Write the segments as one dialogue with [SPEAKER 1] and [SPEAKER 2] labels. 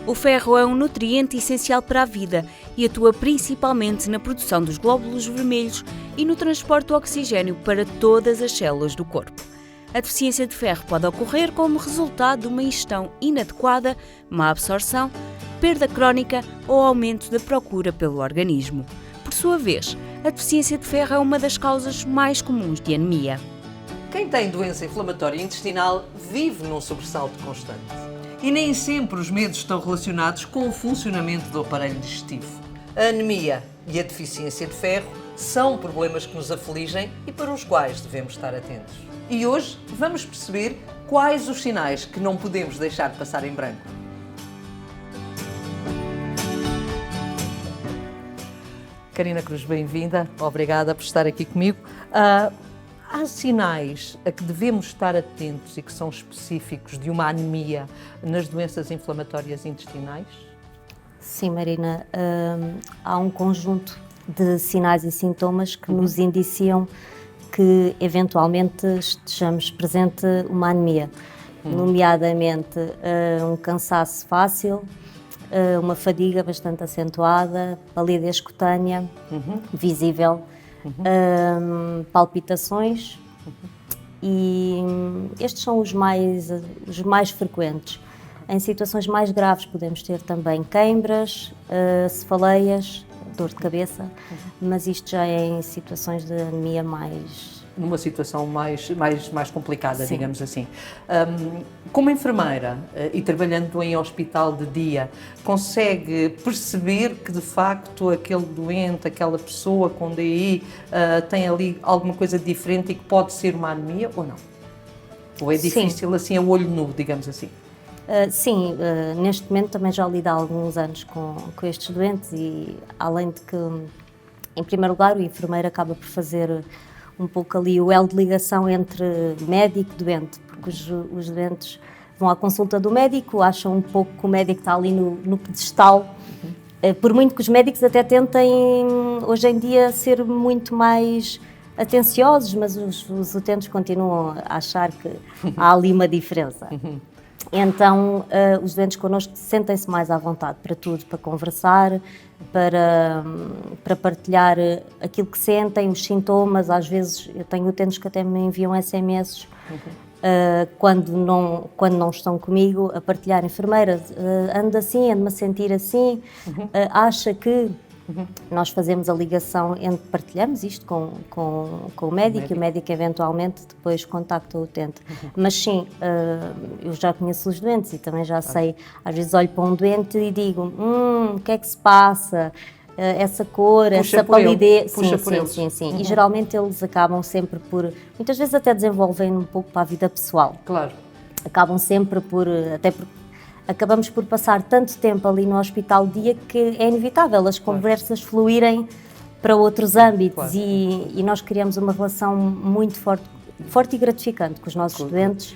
[SPEAKER 1] O ferro é um nutriente essencial para a vida e atua principalmente na produção dos glóbulos vermelhos e no transporte do oxigênio para todas as células do corpo. A deficiência de ferro pode ocorrer como resultado de uma ingestão inadequada, má absorção, perda crónica ou aumento da procura pelo organismo. Por sua vez, a deficiência de ferro é uma das causas mais comuns de anemia.
[SPEAKER 2] Quem tem doença inflamatória intestinal vive num sobressalto constante. E nem sempre os medos estão relacionados com o funcionamento do aparelho digestivo. A anemia e a deficiência de ferro são problemas que nos afligem e para os quais devemos estar atentos. E hoje vamos perceber quais os sinais que não podemos deixar de passar em branco. Karina Cruz, bem-vinda. Obrigada por estar aqui comigo. Há sinais a que devemos estar atentos e que são específicos de uma anemia nas doenças inflamatórias intestinais?
[SPEAKER 3] Sim, Marina. Há um conjunto de sinais e sintomas que nos indiciam que eventualmente estejamos presente uma anemia, nomeadamente um cansaço fácil, uma fadiga bastante acentuada, palidez cutânea, visível, palpitações e estes são os mais frequentes. Em situações mais graves podemos ter também queimbras, cefaleias, dor de cabeça, mas isto já é em situações de anemia
[SPEAKER 2] numa situação mais complicada,
[SPEAKER 3] Sim.
[SPEAKER 2] digamos assim. Como enfermeira e trabalhando em hospital de dia, consegue perceber que de facto aquele doente, aquela pessoa com DI tem ali alguma coisa diferente e que pode ser uma anemia ou não? Ou é difícil assim a olho nu, digamos assim?
[SPEAKER 3] Sim, neste momento também já lido há alguns anos com estes doentes e além de que, em primeiro lugar, o enfermeiro acaba por fazer um pouco ali o elo de ligação entre médico e doente, porque os doentes vão à consulta do médico, acham um pouco que o médico está ali no pedestal, por muito que os médicos até tentem, hoje em dia, ser muito mais atenciosos, mas os utentes continuam a achar que há ali uma diferença. Então, os doentes connosco sentem-se mais à vontade para tudo, para conversar, para partilhar aquilo que sentem, os sintomas. Às vezes, eu tenho utentes que até me enviam SMS quando não estão comigo, a partilhar: enfermeira, ando assim, ando-me a sentir assim, acha que... Nós fazemos a ligação, partilhamos isto com o médico e o médico eventualmente depois contacta o utente. Mas sim, eu já conheço os doentes e também já sei, às vezes olho para um doente e digo: o que é que se passa? Essa cor, essa palidez... Sim. E geralmente eles acabam sempre por, muitas vezes até desenvolvem um pouco para a vida pessoal.
[SPEAKER 2] Claro.
[SPEAKER 3] Acabam sempre acabamos por passar tanto tempo ali no hospital de dia que é inevitável as conversas fluírem para outros âmbitos.
[SPEAKER 2] Claro.
[SPEAKER 3] E nós criamos uma relação muito forte e gratificante com os nossos doentes.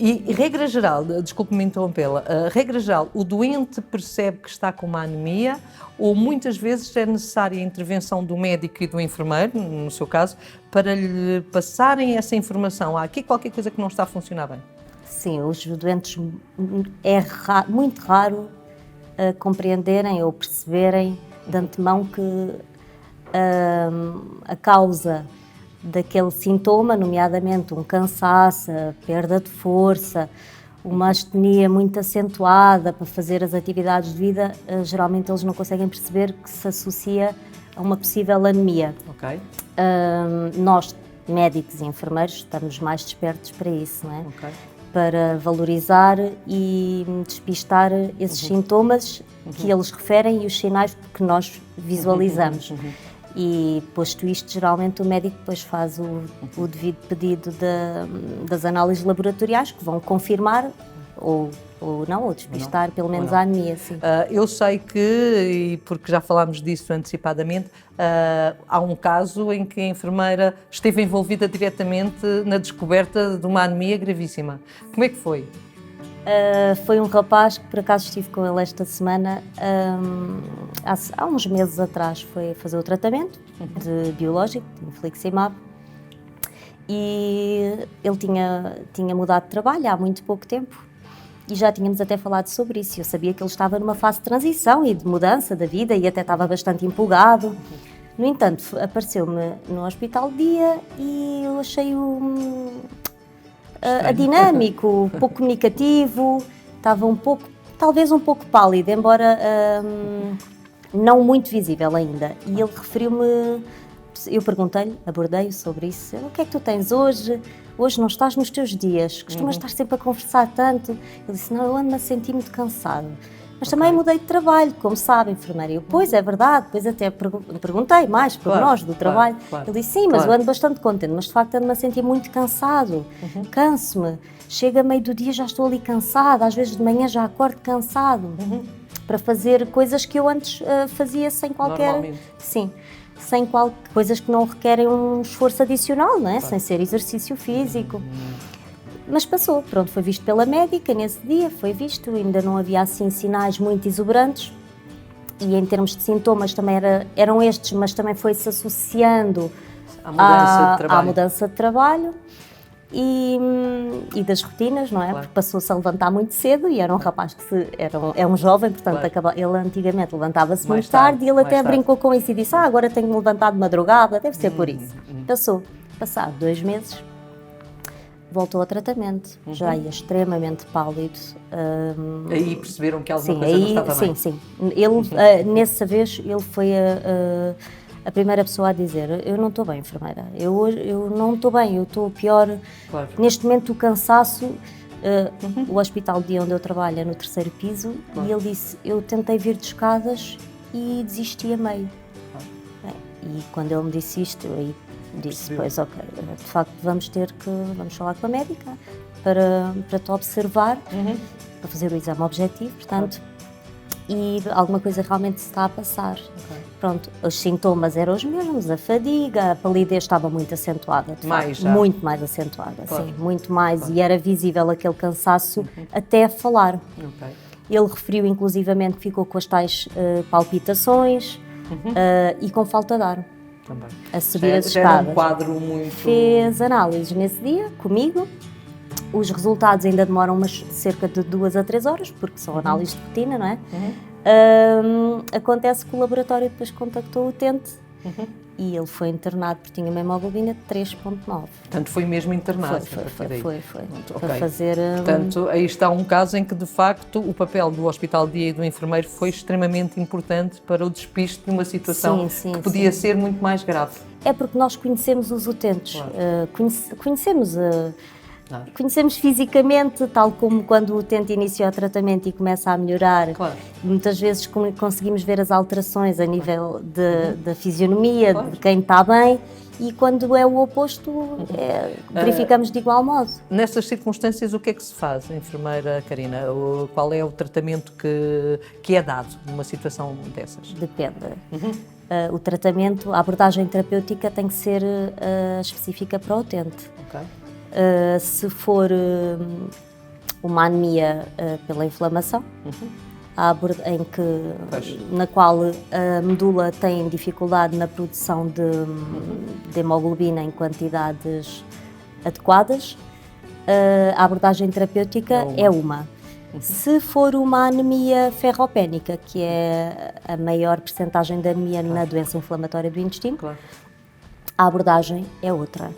[SPEAKER 2] E regra geral, desculpe-me interrompê-la, regra geral, o doente percebe que está com uma anemia ou muitas vezes é necessária a intervenção do médico e do enfermeiro, no seu caso, para lhe passarem essa informação? Há aqui qualquer coisa que não está a funcionar bem?
[SPEAKER 3] Sim, os doentes muito raro compreenderem ou perceberem de antemão que a causa daquele sintoma, nomeadamente um cansaço, perda de força, uma astenia muito acentuada para fazer as atividades de vida, geralmente eles não conseguem perceber que se associa a uma possível anemia.
[SPEAKER 2] Ok.
[SPEAKER 3] Nós, médicos e enfermeiros, estamos mais despertos para isso, não é?
[SPEAKER 2] Ok.
[SPEAKER 3] Para valorizar e despistar esses sintomas que eles referem e os sinais que nós visualizamos. E, posto isto, geralmente o médico depois faz o devido pedido das análises laboratoriais que vão confirmar ou não, ou despistar pelo menos a anemia. Sim.
[SPEAKER 2] Eu sei que, e porque já falámos disso antecipadamente, há um caso em que a enfermeira esteve envolvida diretamente na descoberta de uma anemia gravíssima. Como é que foi?
[SPEAKER 3] Foi um rapaz que por acaso estive com ele esta semana, há uns meses atrás, foi fazer o tratamento de biológico, de infliximab, e ele tinha mudado de trabalho há muito pouco tempo e já tínhamos até falado sobre isso. Eu sabia que ele estava numa fase de transição e de mudança da vida e até estava bastante empolgado. No entanto, apareceu-me no hospital de dia e eu achei-o adinâmico, pouco comunicativo, estava talvez um pouco pálido, embora não muito visível ainda. E ele referiu-me, eu perguntei-lhe, abordei-o sobre isso, o que é que tu tens hoje? Hoje não estás nos teus dias, costumas estar sempre a conversar tanto. Ele disse, não, eu ando-me a sentir muito cansado. Mas também mudei de trabalho, como sabe, enfermeira. Eu, pois, é verdade. Depois até perguntei mais por nós do trabalho. Ele disse, sim, mas eu ando bastante contente, mas de facto ando-me a sentir muito cansado. Canso-me. Chega meio do dia, já estou ali cansada. Às vezes de manhã já acordo cansado. Para fazer coisas que eu antes fazia sem qualquer...
[SPEAKER 2] Normalmente.
[SPEAKER 3] Sim. Coisas que não requerem um esforço adicional, não é? Sem ser exercício físico. Mas passou, pronto, foi visto pela médica nesse dia, foi visto, ainda não havia assim sinais muito exuberantes e em termos de sintomas também eram estes, mas também foi-se associando à mudança de trabalho e das rotinas, não é? Porque passou-se a levantar muito cedo e era um rapaz que é um jovem, portanto ele antigamente levantava-se muito tarde e ele até brincou com isso e disse, agora tenho-me levantado de madrugada, deve ser por isso. Passado 2 meses, voltou ao tratamento, já ia extremamente pálido.
[SPEAKER 2] Aí perceberam que alguma coisa não estava bem?
[SPEAKER 3] Sim. Ele, nessa vez, ele foi a primeira pessoa a dizer, eu não estou bem, enfermeira, eu não estou bem, eu estou pior.
[SPEAKER 2] Claro.
[SPEAKER 3] Neste momento o cansaço, o hospital de dia onde eu trabalho é no 3º piso, e ele disse, eu tentei vir de escadas e desisti a meio. E quando ele me disse isto, eu aí disse, pois ok, de facto vamos falar com a médica para te observar, para fazer o exame objetivo, portanto, e alguma coisa realmente se está a passar. Pronto, os sintomas eram os mesmos, a fadiga, a palidez estava muito acentuada, de facto, muito mais acentuada, sim, muito mais, e era visível aquele cansaço até a falar. Ele referiu inclusivamente que ficou com as tais palpitações e com falta de ar.
[SPEAKER 2] Também.
[SPEAKER 3] A subir as
[SPEAKER 2] escadas. Era um quadro muito...
[SPEAKER 3] Fez análises nesse dia, comigo. Os resultados ainda demoram cerca de 2 a 3 horas, porque são análises de rotina, não é? Acontece que o laboratório depois contactou o utente e ele foi internado porque tinha uma hemoglobina de 3,9.
[SPEAKER 2] Portanto, foi mesmo internado.
[SPEAKER 3] Foi.
[SPEAKER 2] Okay.
[SPEAKER 3] Para fazer...
[SPEAKER 2] Portanto, aí está um caso em que, de facto, o papel do hospital de dia e do enfermeiro foi extremamente importante para o despiste de uma situação que podia ser muito mais grave.
[SPEAKER 3] É porque nós conhecemos os utentes, conhecemos fisicamente, tal como quando o utente inicia o tratamento e começa a melhorar. Muitas vezes conseguimos ver as alterações a nível da fisionomia, de quem está bem, e quando é o oposto, verificamos de igual modo.
[SPEAKER 2] Nessas circunstâncias, o que é que se faz, enfermeira Karina? Qual é o tratamento que é dado numa situação dessas?
[SPEAKER 3] Depende. O tratamento, a abordagem terapêutica tem que ser específica para o utente. Se for uma anemia pela inflamação, na qual a medula tem dificuldade na produção de hemoglobina em quantidades adequadas, a abordagem terapêutica é uma. Se for uma anemia ferropénica, que é a maior percentagem de anemia na doença inflamatória do intestino, a abordagem é outra.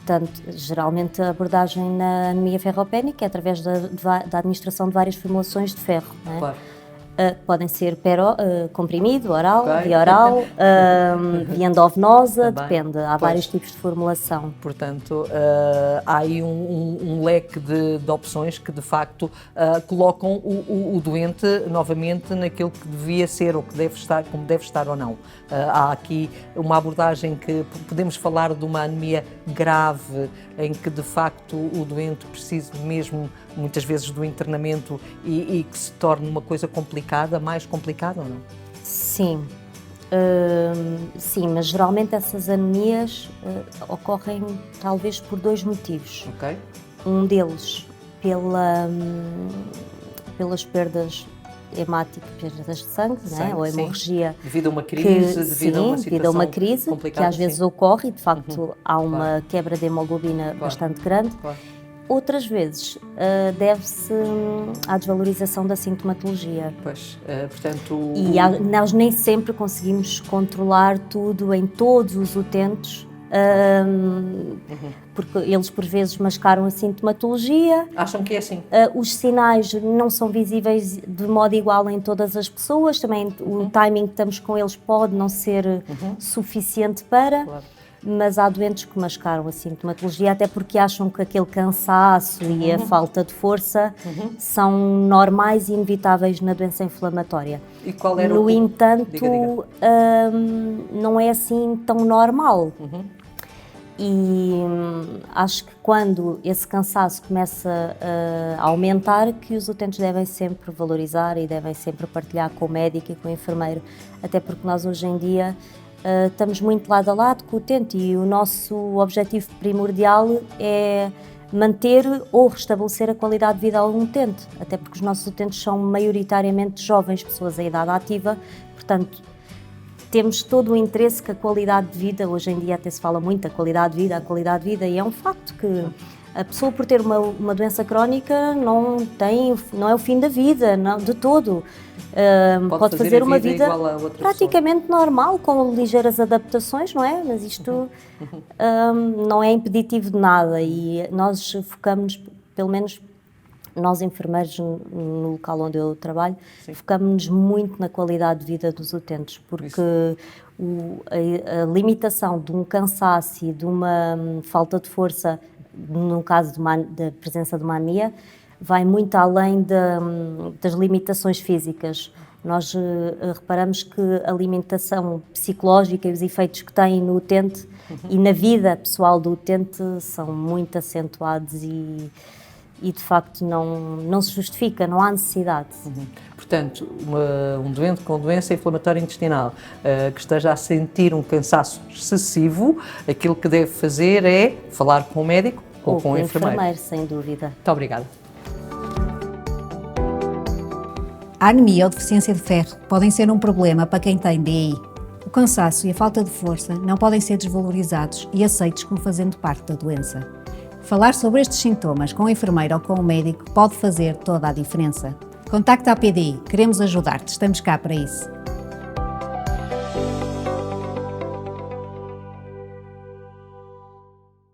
[SPEAKER 3] Portanto, geralmente a abordagem na anemia ferropénica é através da administração de várias formulações de ferro. Não é? Podem ser comprimido, oral, via oral, via endovenosa, depende, há vários tipos de formulação.
[SPEAKER 2] Portanto, há aí um leque de opções que de facto colocam o doente novamente naquilo que devia ser ou que deve estar, como deve estar ou não. Há aqui uma abordagem que podemos falar de uma anemia grave, em que de facto o doente precisa mesmo muitas vezes do internamento e que se torne uma coisa complicada, mais complicada ou não?
[SPEAKER 3] Sim, sim, mas geralmente essas anemias ocorrem talvez por 2 motivos. Um deles pelas perdas hemáticas, perdas de sangue, né? Ou hemorragia.
[SPEAKER 2] Devido a uma crise, devido a uma situação
[SPEAKER 3] que às vezes ocorre e de facto há uma quebra de hemoglobina bastante grande. outras vezes deve-se à desvalorização da sintomatologia.
[SPEAKER 2] Pois, portanto...
[SPEAKER 3] E nós nem sempre conseguimos controlar tudo em todos os utentes, porque eles por vezes mascaram a sintomatologia.
[SPEAKER 2] Acham que é assim?
[SPEAKER 3] Os sinais não são visíveis de modo igual em todas as pessoas, também o timing que estamos com eles pode não ser suficiente para... Claro. Mas há doentes que mascaram a sintomatologia até porque acham que aquele cansaço e a falta de força são normais e inevitáveis na doença inflamatória.
[SPEAKER 2] E qual era
[SPEAKER 3] No entanto,
[SPEAKER 2] diga.
[SPEAKER 3] não é assim tão normal. E acho que quando esse cansaço começa a aumentar, que os utentes devem sempre valorizar e devem sempre partilhar com o médico e com o enfermeiro, até porque nós hoje em dia estamos muito lado a lado com o utente e o nosso objetivo primordial é manter ou restabelecer a qualidade de vida ao utente, até porque os nossos utentes são maioritariamente jovens, pessoas em idade ativa, portanto temos todo o interesse que a qualidade de vida, hoje em dia até se fala muito da qualidade de vida, e é um facto que a pessoa por ter uma doença crónica não é o fim da vida, não, de todo. Pode fazer uma vida praticamente normal, com ligeiras adaptações, não é? Mas isto não é impeditivo de nada e nós focamos, pelo menos nós enfermeiros no local onde eu trabalho, focamos-nos muito na qualidade de vida dos utentes, porque a limitação de um cansaço e de uma falta de força, no caso da presença de uma anemia, vai muito além das limitações físicas. Nós reparamos que a limitação psicológica e os efeitos que tem no utente e na vida pessoal do utente são muito acentuados e de facto não se justifica, não há necessidade.
[SPEAKER 2] Portanto, um doente com doença inflamatória intestinal que esteja a sentir um cansaço excessivo, aquilo que deve fazer é falar com o médico ou com o enfermeiro.
[SPEAKER 3] Sem dúvida.
[SPEAKER 2] Muito obrigada.
[SPEAKER 4] A anemia ou deficiência de ferro podem ser um problema para quem tem DI. O cansaço e a falta de força não podem ser desvalorizados e aceitos como fazendo parte da doença. Falar sobre estes sintomas com o enfermeiro ou com o médico pode fazer toda a diferença. Contacta a PDI, queremos ajudar-te, estamos cá para isso.